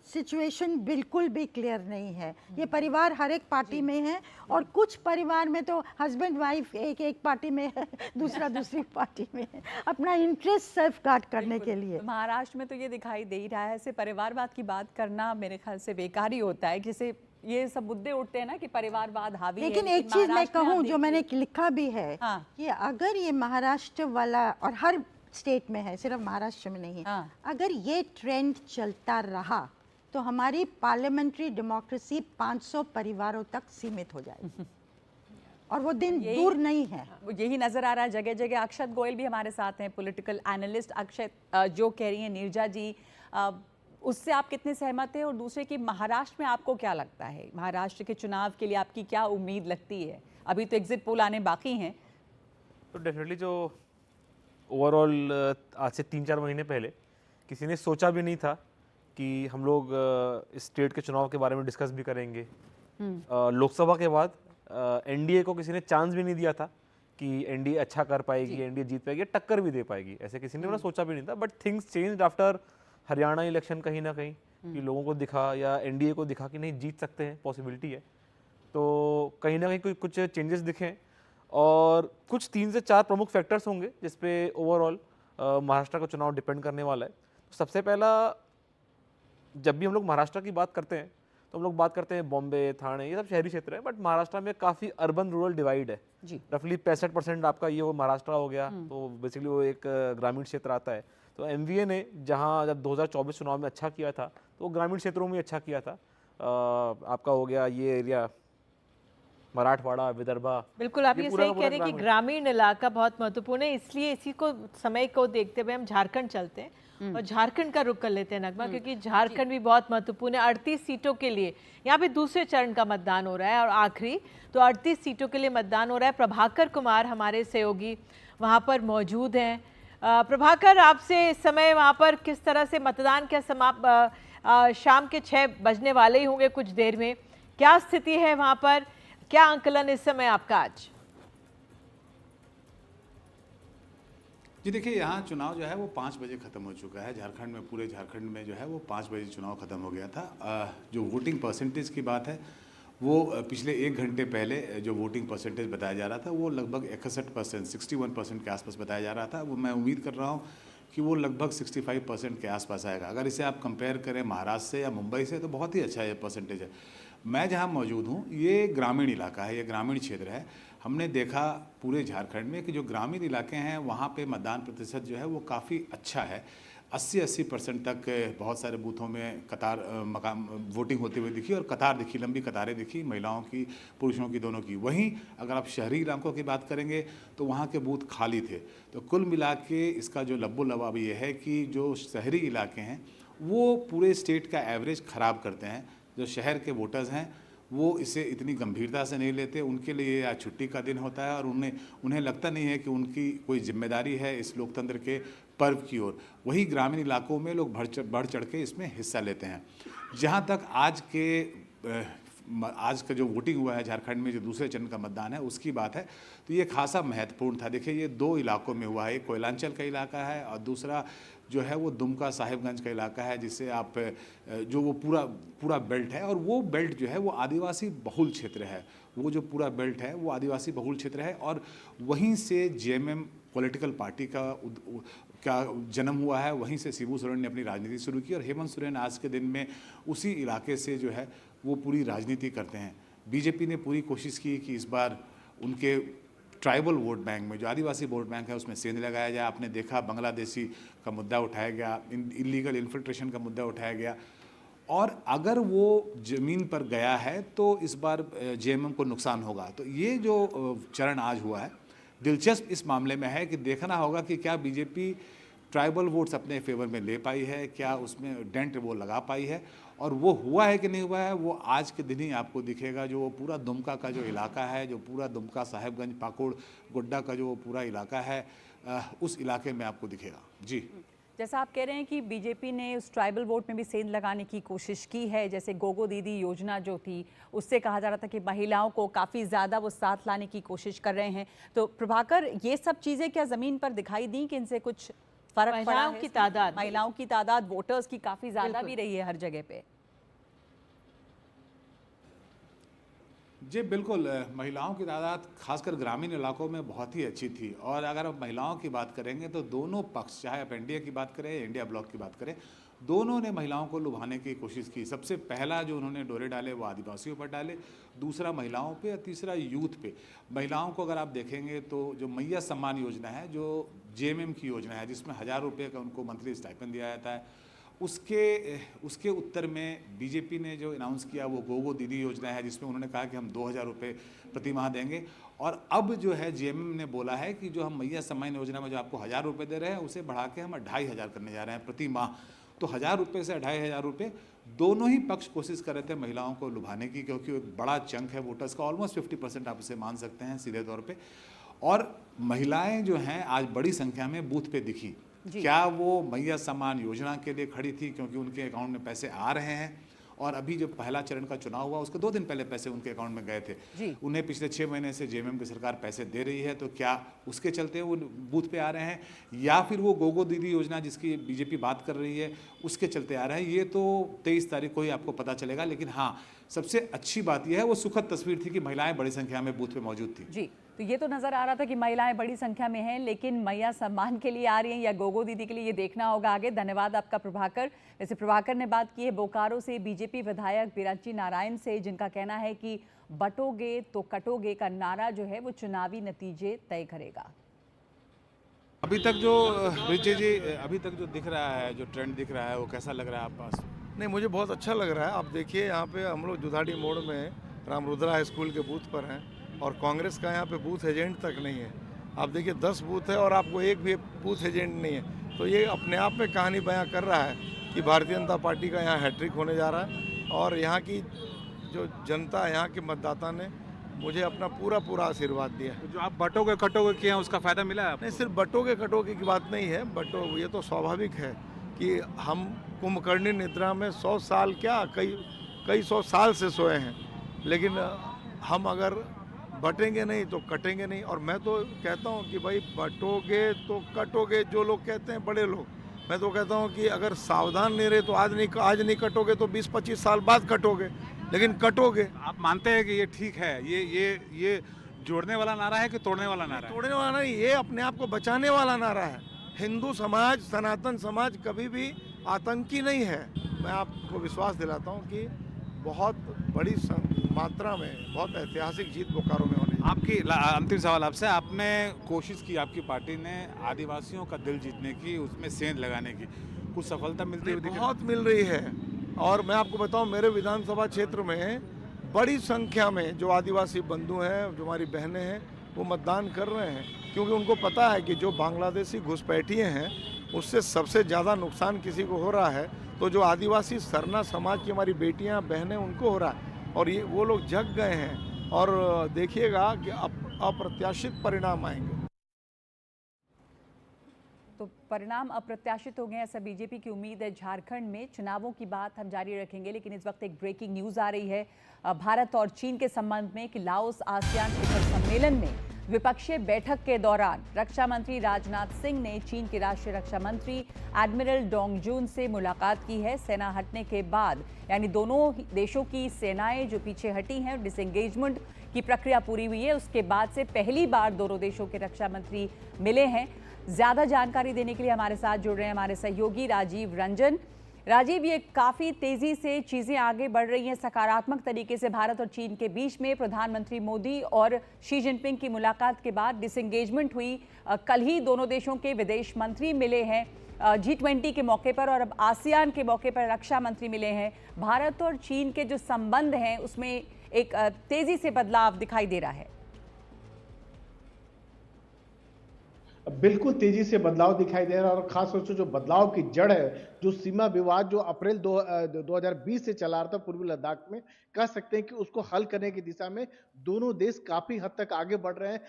[SPEAKER 10] सिचुएशन बिल्कुल भी क्लियर नहीं है। ये परिवार हर एक पार्टी में है, और कुछ परिवार में तो हस्बैंड वाइफ एक पार्टी में है, दूसरा दूसरी पार्टी में है, अपना इंटरेस्ट सेफ गार्ड करने के लिए।
[SPEAKER 1] महाराष्ट्र में तो ये दिखाई दे ही रहा है। ऐसे परिवारवाद की बात करना मेरे ख्याल से बेकार ही होता है। जैसे ये सब मुद्दे उठते हैं ना कि परिवारवाद हावी है,
[SPEAKER 10] लेकिन एक चीज मैं कहूँ जो मैंने लिखा भी है, कि अगर ये महाराष्ट्र वाला, और हर स्टेट में है, सिर्फ महाराष्ट्र में नहीं, अगर ये ट्रेंड चलता रहा तो हमारी पार्लियामेंट्री डेमोक्रेसी 500 परिवारों तक सीमित हो जाएगी, और वो दिन दूर नहीं है।
[SPEAKER 1] यही नजर आ रहा है जगह जगह। अक्षत गोयल भी हमारे साथ हैं, पॉलिटिकल एनालिस्ट। अक्षत, जो कह रही हैं नीरजा जी, उससे आप कितने सहमत हैं? और दूसरे कि महाराष्ट्र में आपको क्या लगता है, महाराष्ट्र के चुनाव के लिए आपकी क्या उम्मीद लगती है? अभी तो एग्जिट पोल आने बाकी हैं।
[SPEAKER 15] तो डेफिनेटली जो ओवरऑल आज से 3-4 महीने पहले किसी ने सोचा भी नहीं था कि हम लोग इस स्टेट के चुनाव के बारे में डिस्कस भी करेंगे। लोकसभा के बाद एनडीए को किसी ने चांस भी नहीं दिया था कि एनडीए अच्छा कर पाएगी, एनडीए जीत पाएगी, टक्कर भी दे पाएगी, ऐसे किसी ने सोचा भी नहीं था। But things changed after Haryana election. कहीं ना कहीं कि लोगों को दिखा, या एनडीए को दिखा कि नहीं, जीत सकते हैं, पॉसिबिलिटी है। तो कहीं ना कहीं कुछ चेंजेस दिखे, और कुछ 3 से 4 प्रमुख फैक्टर्स होंगे जिस पे ओवरऑल महाराष्ट्र का चुनाव डिपेंड करने वाला है। सबसे पहला, जब भी हम लोग महाराष्ट्र की बात करते हैं तो हम लोग बात करते हैं बॉम्बे, थाने, ये सब शहरी क्षेत्र है, बट महाराष्ट्र में काफ़ी अर्बन रूरल डिवाइड है जी। रफली 65% आपका ये वो महाराष्ट्र हो गया, तो बेसिकली वो एक ग्रामीण क्षेत्र आता है। तो एमवीए ने जहाँ जब 2024 चुनाव में अच्छा किया था तो ग्रामीण क्षेत्रों में अच्छा किया था। आपका हो गया ये एरिया मराठवाड़ा, विदर्भा।
[SPEAKER 2] बिल्कुल, आप ये सही कह रहे हैं कि ग्रामीण इलाका बहुत महत्वपूर्ण है। इसलिए इसी को, समय को देखते हुए हम झारखंड चलते हैं और झारखंड का रुख कर लेते हैं नगमा, क्योंकि झारखंड भी बहुत महत्वपूर्ण है। 38 सीटों के लिए यहाँ पे दूसरे चरण का मतदान हो रहा है, और आखिरी तो 38 सीटों के लिए मतदान हो रहा है। प्रभाकर कुमार हमारे सहयोगी वहाँ पर मौजूद हैं। प्रभाकर, आपसे इस समय वहाँ पर किस तरह से मतदान क्या शाम के 6 बजने वाले ही होंगे कुछ देर में, क्या स्थिति है वहाँ पर, क्या आंकलन इस समय आपका आज?
[SPEAKER 16] जी देखिए, यहाँ चुनाव जो है वो 5 बजे ख़त्म हो चुका है। झारखंड में, पूरे झारखंड में जो है वो 5 बजे चुनाव ख़त्म हो गया था। जो वोटिंग परसेंटेज की बात है, वो पिछले 1 घंटे पहले जो वोटिंग परसेंटेज बताया जा रहा था वो लगभग 61%, 61% के आसपास बताया जा रहा था। वो मैं उम्मीद कर रहा हूँ कि वो लगभग 65% के आसपास आएगा। अगर इसे आप कंपेयर करें महाराष्ट्र से या मुंबई से तो बहुत ही अच्छा ये परसेंटेज है। मैं जहाँ मौजूद हूँ ये ग्रामीण इलाका है, ये ग्रामीण क्षेत्र है। हमने देखा पूरे झारखंड में कि जो ग्रामीण इलाके हैं वहाँ पे मतदान प्रतिशत जो है वो काफ़ी अच्छा है। 80% तक बहुत सारे बूथों में कतार मकाम वोटिंग होते हुए दिखी और कतार दिखी, लंबी कतारें दिखी महिलाओं की, पुरुषों की, दोनों की। वहीं अगर आप शहरी इलाकों की बात करेंगे तो वहाँ के बूथ खाली थे। तो कुल मिला के इसका जो लब्बो लबाब ये है कि जो शहरी इलाके हैं वो पूरे स्टेट का एवरेज ख़राब करते हैं। जो शहर के वोटर्स हैं वो इसे इतनी गंभीरता से नहीं लेते, उनके लिए आज छुट्टी का दिन होता है और उन्हें लगता नहीं है कि उनकी कोई जिम्मेदारी है इस लोकतंत्र के पर्व की ओर। वही ग्रामीण इलाकों में लोग बढ़ चढ़ के इसमें हिस्सा लेते हैं। जहाँ तक आज का जो वोटिंग हुआ है झारखंड में, जो दूसरे चरण का मतदान है उसकी बात है, तो ये खासा महत्वपूर्ण था। देखिए ये 2 इलाकों में हुआ है, एक कोयलांचल का इलाका है और दूसरा जो है वो दुमका साहिबगंज का इलाका है, जिससे आप जो वो पूरा बेल्ट है और वो बेल्ट जो है वो आदिवासी बहुल क्षेत्र है। वो जो पूरा बेल्ट है वो आदिवासी बहुल क्षेत्र है और वहीं से जेएमएम पॉलिटिकल पार्टी का जन्म हुआ है। वहीं से शिबू सोरेन ने अपनी राजनीति शुरू की और हेमंत सोरेन आज के दिन में उसी इलाके से जो है वो पूरी राजनीति करते हैं। बीजेपी ने पूरी कोशिश की कि इस बार उनके ट्राइबल वोट बैंक में, जो आदिवासी वोट बैंक है, उसमें सेंध लगाया जाए। आपने देखा बांग्लादेशी का मुद्दा उठाया गया, इलीगल इन्फिल्ट्रेशन का मुद्दा उठाया गया और अगर वो ज़मीन पर गया है तो इस बार जेएमएम को नुकसान होगा। तो ये जो चरण आज हुआ है दिलचस्प इस मामले में है कि देखना होगा कि क्या बीजेपी ट्राइबल वोट्स अपने फेवर में ले पाई है, क्या उसमें डेंट वो लगा पाई है और वो हुआ है कि नहीं हुआ है, वो आज के दिन ही आपको दिखेगा। जो वो पूरा दुमका का जो इलाका है, जो पूरा दुमका साहिबगंज पाकुड़ गोड्डा का जो पूरा इलाका है, उस इलाके में आपको दिखेगा। जी,
[SPEAKER 1] जैसा आप कह रहे हैं कि बीजेपी ने उस ट्राइबल वोट में भी सेंध लगाने की कोशिश की है, जैसे गोगो दीदी योजना जो थी उससे कहा जा रहा था कि महिलाओं को काफ़ी ज़्यादा वो साथ लाने की कोशिश कर रहे हैं। तो प्रभाकर, ये सब चीज़ें क्या ज़मीन पर दिखाई दी कि इनसे कुछ फर्क पड़ा है? महिलाओं की तादाद वोटर्स की काफ़ी ज़्यादा भी रही है हर जगह पे।
[SPEAKER 16] जी बिल्कुल, महिलाओं की तादाद खासकर ग्रामीण इलाकों में बहुत ही अच्छी थी और अगर आप महिलाओं की बात करेंगे तो दोनों पक्ष, चाहे आप एनडीए की बात करें या इंडिया ब्लॉक की बात करें, दोनों ने महिलाओं को लुभाने की कोशिश की। सबसे पहला जो उन्होंने डोरे डाले वो आदिवासियों पर डाले, दूसरा महिलाओं पे और तीसरा यूथ पे। महिलाओं को अगर आप देखेंगे तो जो मैया सम्मान योजना है, जो जेएमएम की योजना है, जिसमें 1000 रुपये का उनको मंथली स्टाइपेंड दिया जाता है, उसके उत्तर में बीजेपी ने जो अनाउंस किया वो गोगो दीदी योजना है, जिसमें उन्होंने कहा कि हम 2000 रुपये प्रति माह देंगे। और अब जो है जेएमएम ने बोला है कि जो हम मैया सम्मान योजना में जो आपको 1000 रुपये दे रहे हैं उसे बढ़ा के हम 2500 करने जा रहे हैं प्रति माह। तो 1000 रुपये से 2500 रुपये, दोनों ही पक्ष कोशिश कर रहे थे महिलाओं को लुभाने की, क्योंकि एक बड़ा चंक है वोटर्स का, ऑलमोस्ट 50% आप इसे मान सकते हैं सीधे तौर पे। और महिलाएं जो हैं आज बड़ी संख्या में बूथ पे दिखी। क्या वो मैया सम्मान योजना के लिए खड़ी थी क्योंकि उनके अकाउंट में पैसे आ रहे हैं, और अभी जब पहला चरण का चुनाव हुआ उसके 2 दिन पहले पैसे उनके अकाउंट में गए थे, उन्हें पिछले 6 महीने से जेएमएम की सरकार पैसे दे रही है, तो क्या उसके चलते वो बूथ पे आ रहे हैं या फिर वो गोगो दीदी योजना जिसकी बीजेपी बात कर रही है उसके चलते आ रहे हैं, ये तो 23 तारीख को ही आपको पता चलेगा। लेकिन हाँ, सबसे अच्छी बात यह है वो सुखद तस्वीर थी कि महिलाएं बड़ी संख्या में बूथ पे मौजूद थी।
[SPEAKER 1] जी, तो ये तो नज़र आ रहा था कि महिलाएं बड़ी संख्या में हैं, लेकिन मैया सम्मान के लिए आ रही हैं या गोगो दीदी के लिए, ये देखना होगा आगे। धन्यवाद आपका प्रभाकर। वैसे प्रभाकर ने बात की है बोकारो से बीजेपी विधायक बिरांची नारायण से, जिनका कहना है कि बटोगे तो कटोगे का नारा जो है वो चुनावी नतीजे तय करेगा।
[SPEAKER 16] अभी तक जो विजय जी, अभी तक जो दिख रहा है, जो ट्रेंड दिख रहा है, वो कैसा लग रहा है आप पास?
[SPEAKER 17] नहीं, मुझे बहुत अच्छा लग रहा है। आप देखिए यहाँ पे हम लोग जुधाड़ी मोड़ में रामरुद्रा हाई स्कूल के बूथ पर हैं और कांग्रेस का यहाँ पे बूथ एजेंट तक नहीं है। आप देखिए 10 बूथ है और आपको एक भी बूथ एजेंट नहीं है, तो ये अपने आप में कहानी बयां कर रहा है कि भारतीय जनता पार्टी का यहाँ हैट्रिक होने जा रहा है। और यहाँ की जो जनता, यहाँ के मतदाता ने मुझे अपना पूरा आशीर्वाद दिया।
[SPEAKER 16] जो आप बटोगे कटोगे किए हैं उसका फ़ायदा मिला है?
[SPEAKER 17] नहीं, सिर्फ बटोगे कटोगे की बात नहीं है। ये तो स्वाभाविक है कि हम कुंभकर्णी निद्रा में 100 साल क्या कई 100 साल से सोए हैं, लेकिन हम अगर बटेंगे नहीं तो कटेंगे नहीं। और मैं तो कहता हूँ कि भाई बटोगे तो कटोगे, जो लोग कहते हैं बड़े लोग, मैं तो कहता हूँ कि अगर सावधान नहीं रहे तो आज नहीं कटोगे तो 20-25 साल बाद कटोगे, लेकिन कटोगे।
[SPEAKER 16] आप मानते हैं कि ये ठीक है, ये जोड़ने वाला नारा है कि तोड़ने वाला नारा है?
[SPEAKER 17] तोड़ने वाला नहीं, ये अपने आप को बचाने वाला नारा है। हिंदू समाज, सनातन समाज कभी भी आतंकी नहीं है। मैं आपको विश्वास दिलाता हूँ कि बहुत बड़ी मात्रा में, बहुत ऐतिहासिक जीत बोकारो में होने
[SPEAKER 16] आपकी अंतिम सवाल आपसे, आपने कोशिश की, आपकी पार्टी ने आदिवासियों का दिल जीतने की, उसमें सेंध लगाने की, कुछ सफलता मिलती हुई दिख रही है?
[SPEAKER 17] बहुत मिल रही है। और मैं आपको बताऊं, मेरे विधानसभा क्षेत्र में बड़ी संख्या में जो आदिवासी बंधु हैं, जो हमारी बहनें हैं, वो मतदान कर रहे हैं, क्योंकि उनको पता है कि जो बांग्लादेशी घुसपैठिए हैं उससे सबसे ज़्यादा नुकसान किसी को हो रहा है, तो जो आदिवासी सरना समाज की हमारी बेटियां बहनें उनको हो रहा है, और ये वो लोग जग गए हैं। और देखिएगा कि अप्रत्याशित परिणाम आएंगे।
[SPEAKER 1] तो परिणाम अप्रत्याशित हो गए, ऐसा बीजेपी की उम्मीद है। झारखंड में चुनावों की बात हम जारी रखेंगे, लेकिन इस वक्त एक ब्रेकिंग न्यूज आ रही है भारत और चीन के संबंध में कि लाओस आसियान शिखर सम्मेलन में विपक्षीय बैठक के दौरान रक्षा मंत्री राजनाथ सिंह ने चीन के राष्ट्रीय रक्षा मंत्री एडमिरल डोंगजून से मुलाकात की है। सेना हटने के बाद, यानी दोनों देशों की सेनाएं जो पीछे हटी हैं, डिसएंगेजमेंट की प्रक्रिया पूरी हुई है, उसके बाद से पहली बार दोनों देशों के रक्षा मंत्री मिले हैं। ज्यादा जानकारी देने के लिए हमारे साथ जुड़ रहे हैं हमारे सहयोगी राजीव रंजन। राजीव, ये काफी तेजी से चीजें आगे बढ़ रही हैं सकारात्मक तरीके से भारत और चीन के बीच में। प्रधानमंत्री मोदी और शी जिनपिंग की मुलाकात के बाद डिसएंगेजमेंट हुई। कल ही दोनों देशों के विदेश मंत्री मिले हैं G20 के मौके पर, और अब आसियान के मौके पर रक्षा मंत्री मिले हैं। भारत और चीन के जो संबंध हैं उसमें एक तेजी से बदलाव दिखाई दे रहा है।
[SPEAKER 18] बिल्कुल तेजी से बदलाव दिखाई दे रहा है, और खास तौर से जो बदलाव की जड़ है, जो सीमा विवाद जो अप्रैल 2020 से चला रहा था पूर्वी लद्दाख में, कह सकते हैं कि उसको हल करने की दिशा में दोनों देश काफी हद तक आगे बढ़ रहे हैं।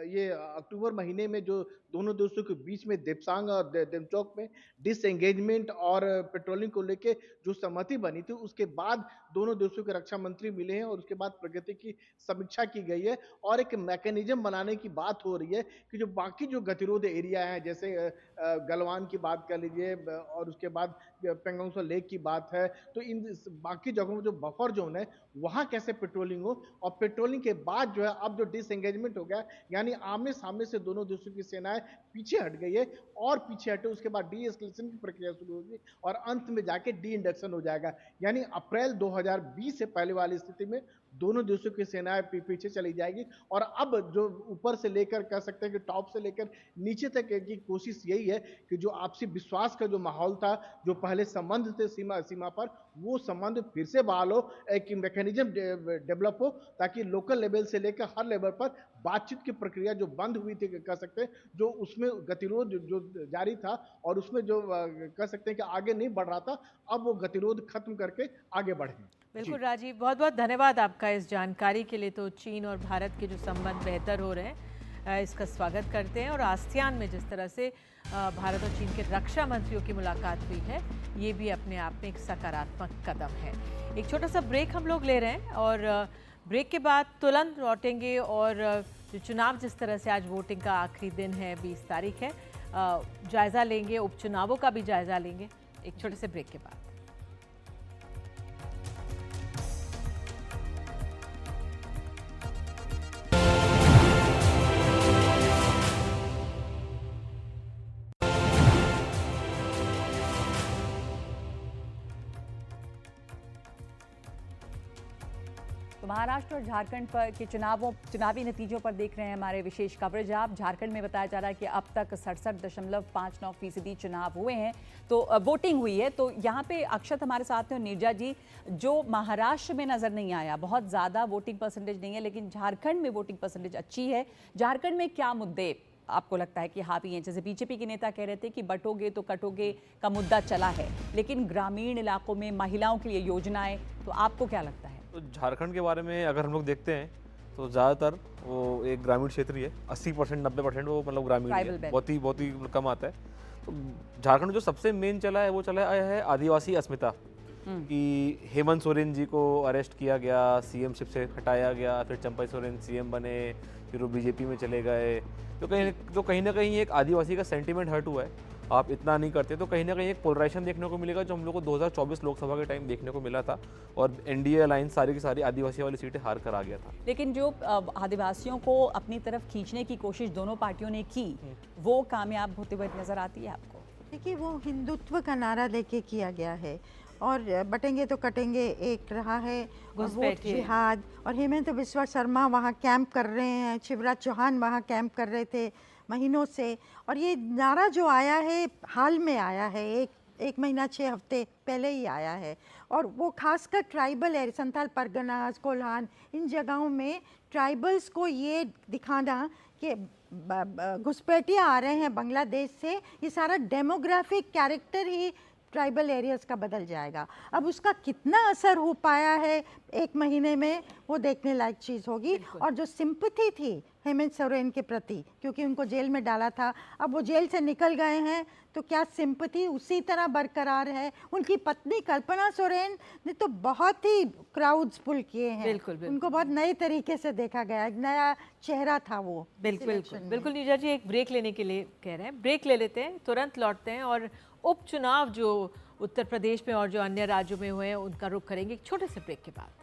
[SPEAKER 18] ये अक्टूबर महीने में जो दोनों देशों के बीच में देपसांग और देमचौक में डिसएंगेजमेंट और पेट्रोलिंग को लेके जो सहमति बनी थी, उसके बाद दोनों देशों के रक्षा मंत्री मिले हैं और उसके बाद प्रगति की समीक्षा की गई है, और एक मैकेनिज्म बनाने की बात हो रही है कि जो बाकी जो गतिरोध एरिया है, जैसे गलवान की बात कर लीजिए, और उसके बाद पेंगोंग त्सो लेक की बात है, तो इन बाकी जगहों में जो बफर जोन है वहां कैसे पेट्रोलिंग हो, और पेट्रोलिंग के बाद जो है अब जो डिसएंगेजमेंट हो गया, यानी आमने सामने से दोनों देशों की सेनाएं पीछे हट गई है और पीछे हटे, उसके बाद डी एस्केलेशन की प्रक्रिया शुरू होगी और अंत में जाके डी इंडक्शन हो जाएगा। यानी अप्रैल 2020 से पहले वाली स्थिति में दोनों देशों की सेनाएं पीछे चली जाएगी, और अब जो ऊपर से लेकर कह सकते हैं कि टॉप से लेकर नीचे तक की कोशिश यही है कि जो आपसी विश्वास का जो माहौल था, जो पहले संबंध थे सीमा पर, वो संबंध फिर से बहाल हो, एक मैकेनिज्म डेवलप हो, ताकि लोकल लेवल से लेकर हर लेवल पर बातचीत की प्रक्रिया जो बंद हुई थी, कह सकते हैं जो उसमें गतिरोध जो जारी था और उसमें जो कह सकते हैं कि आगे नहीं बढ़ रहा था, अब वो गतिरोध खत्म करके आगे बढ़े।
[SPEAKER 2] बिल्कुल राजीव, बहुत बहुत धन्यवाद आपका इस जानकारी के लिए। तो चीन और भारत के जो संबंध बेहतर हो रहे हैं, इसका स्वागत करते हैं, और आसियान में जिस तरह से भारत और चीन के रक्षा मंत्रियों की मुलाकात हुई है, ये भी अपने आप में एक सकारात्मक कदम है। एक छोटा सा ब्रेक हम लोग ले रहे हैं, और ब्रेक के बाद तुरंत लौटेंगे और जो चुनाव, जिस तरह से आज वोटिंग का आखिरी दिन है, 20 तारीख है, जायज़ा लेंगे, उपचुनावों का भी जायज़ा लेंगे एक छोटे से ब्रेक के बाद।
[SPEAKER 1] तो महाराष्ट्र और झारखंड पर के चुनावी नतीजों पर देख रहे हैं हमारे विशेष कवरेज आप। झारखंड में बताया जा रहा है कि अब तक 67.59% चुनाव हुए हैं, तो वोटिंग हुई है। तो यहाँ पे अक्षत हमारे साथ हैं और नीरजा जी, जो महाराष्ट्र में नजर नहीं आया, बहुत ज़्यादा वोटिंग परसेंटेज नहीं है, लेकिन झारखंड में वोटिंग परसेंटेज अच्छी है। झारखंड में क्या मुद्दे आपको लगता है कि हावी हैं? जैसे बीजेपी के नेता कह रहे थे कि बटोगे तो कटोगे का मुद्दा चला है, लेकिन ग्रामीण इलाकों में महिलाओं के लिए योजनाएं, तो आपको क्या लगता है?
[SPEAKER 15] तो झारखंड के बारे में अगर हम लोग देखते हैं तो ज़्यादातर वो एक ग्रामीण क्षेत्र ही है, 80% 90% वो मतलब ग्रामीण है, बहुत ही कम आता है। तो झारखंड जो सबसे मेन चला है वो चला है आदिवासी अस्मिता, कि हेमंत सोरेन जी को अरेस्ट किया गया, सीएम शिप से हटाया गया, फिर चंपई सोरेन सीएम बने, फिर वो बीजेपी में चले गए, तो कहीं ना कहीं एक आदिवासी का सेंटीमेंट हर्ट हुआ है। आप इतना नहीं करते तो कहीं ना कहीं एक पोलराइजेशन देखने को मिलेगा, जो हम लोग को 2024 लोकसभा के टाइम देखने को मिला था, और एनडीए अलायंस सारी की सारी आदिवासी वाली सीटें हार कर आ गया था।
[SPEAKER 1] लेकिन जो आदिवासियों को अपनी तरफ खींचने की कोशिश दोनों पार्टियों ने की, वो कामयाब होते हुए नजर आती है आपको?
[SPEAKER 10] देखिए, वो हिंदुत्व का नारा लेके किया गया है, और बटेंगे तो कटेंगे एक रहा है, और वोट
[SPEAKER 2] घुसपैठ है।
[SPEAKER 10] जिहाद, और हेमंत बिस्वा शर्मा वहाँ कैंप कर रहे हैं, शिवराज चौहान वहाँ कैंप कर रहे थे महीनों से, और ये नारा जो आया है हाल में आया है, एक महीना 6 हफ्ते पहले ही आया है, और वो खासकर ट्राइबल है, संथाल परगनास, कोल्हान, इन जगहों में ट्राइबल्स को ये दिखाना कि घुसपैठिया आ रहे हैं बांग्लादेश से, ये सारा डेमोग्राफिक कैरेक्टर ही ट्राइबल एरियाज़ का बदल जाएगा। अब उसका कितना असर हो पाया है 1 महीने में, वो देखने लायक चीज़ होगी। और जो सिंपैथी थी हेमंत सोरेन के प्रति, क्योंकि उनको जेल में डाला था, अब वो जेल से निकल गए हैं, तो क्या सिंपैथी उसी तरह बरकरार है? उनकी पत्नी कल्पना सोरेन ने तो बहुत ही क्राउड्स पुल किए हैं,
[SPEAKER 2] बिल्कुल।
[SPEAKER 10] उनको बहुत नए तरीके से देखा गया, एक नया चेहरा था वो।
[SPEAKER 2] बिल्कुल नीरज जी, एक ब्रेक लेने के लिए कह रहे हैं, ब्रेक ले लेते हैं, तुरंत लौटते हैं और उपचुनाव जो उत्तर प्रदेश में और जो अन्य राज्यों में हुए हैं उनका रुख करेंगे एक छोटे से ब्रेक के बाद।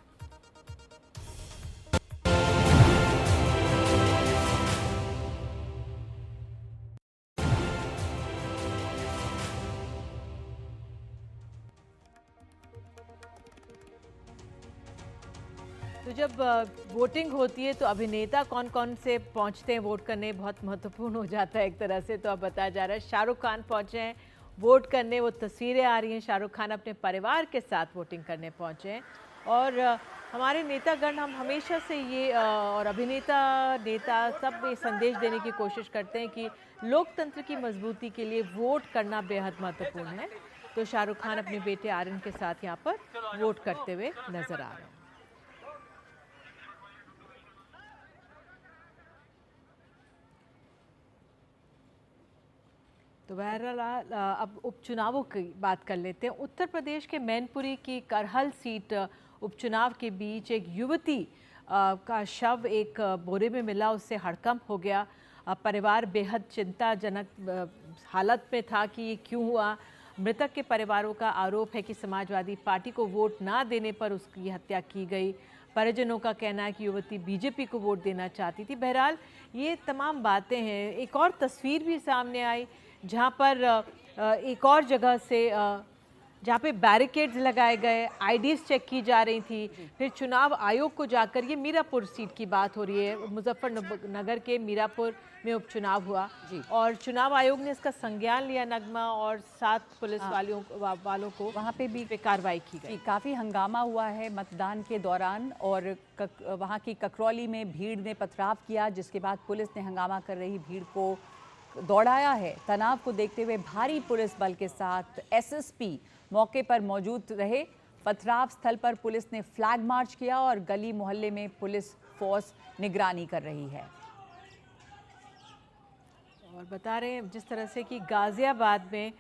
[SPEAKER 2] तो जब वोटिंग होती है तो अभिनेता कौन कौन से पहुंचते हैं वोट करने, बहुत महत्वपूर्ण हो जाता है एक तरह से। तो अब बताया जा रहा है शाहरुख खान पहुंचे हैं वोट करने, वो तस्वीरें आ रही हैं, शाहरुख खान अपने परिवार के साथ वोटिंग करने पहुंचे हैं। और हमारे नेतागण, हम हमेशा से ये और अभिनेता नेता सब ये संदेश देने की कोशिश करते हैं कि लोकतंत्र की मजबूती के लिए वोट करना बेहद महत्वपूर्ण है। तो शाहरुख खान अपने बेटे आर्यन के साथ यहाँ पर वोट करते हुए नजर आ रहे हैं। तो बहरहाल अब उपचुनावों की बात कर लेते हैं। उत्तर प्रदेश के मैनपुरी की करहल सीट उपचुनाव के बीच एक युवती का शव एक बोरे में मिला, उससे हड़कंप हो गया। परिवार बेहद चिंताजनक हालत में था कि ये क्यों हुआ। मृतक के परिवारों का आरोप है कि समाजवादी पार्टी को वोट ना देने पर उसकी हत्या की गई। परिजनों का कहना है कि युवती बीजेपी को वोट देना चाहती थी। बहरहाल ये तमाम बातें हैं। एक और तस्वीर भी सामने आई जहाँ पर एक और जगह से जहाँ पे बैरिकेड्स लगाए गए, आईडीज़ चेक की जा रही थी। फिर चुनाव आयोग को जाकर, ये मीरापुर सीट की बात हो रही है, मुजफ्फरनगर के मीरापुर में उपचुनाव हुआ और चुनाव आयोग ने इसका संज्ञान लिया। नगमा और 7 पुलिस वालों को वहाँ पे भी कार्रवाई की गई।
[SPEAKER 1] काफ़ी हंगामा हुआ है मतदान के दौरान और वहाँ की ककरौली में भीड़ ने पथराव किया, जिसके बाद पुलिस ने हंगामा कर रही भीड़ को दौड़ाया है। तनाव को देखते हुए भारी पुलिस बल के साथ एसएसपी मौके पर मौजूद रहे। पथराव स्थल पर पुलिस ने फ्लैग मार्च किया और गली मोहल्ले में पुलिस फोर्स निगरानी कर रही है।
[SPEAKER 2] और बता रहे हैं जिस तरह से कि गाजियाबाद में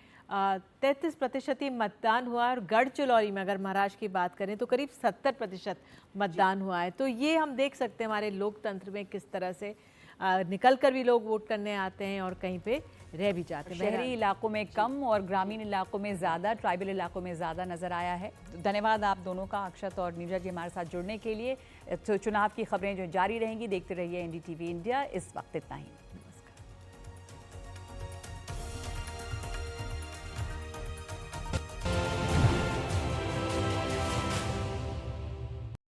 [SPEAKER 2] 33% ही मतदान हुआ है और गढ़चिरौली में अगर महाराष्ट्र की बात करें तो करीब 70% मतदान हुआ है। तो ये हम देख सकते हैं हमारे लोकतंत्र में किस तरह से निकल कर भी लोग वोट करने आते हैं और कहीं पे रह भी जाते हैं।
[SPEAKER 1] शहरी इलाकों में कम और ग्रामीण इलाकों में ज़्यादा, ट्राइबल इलाकों में ज़्यादा नज़र आया है। धन्यवाद आप दोनों का, अक्षत और नीरज जी, हमारे साथ जुड़ने के लिए। तो चुनाव की खबरें जो जारी रहेंगी, देखते रहिए एनडीटीवी इंडिया। इस वक्त इतना ही।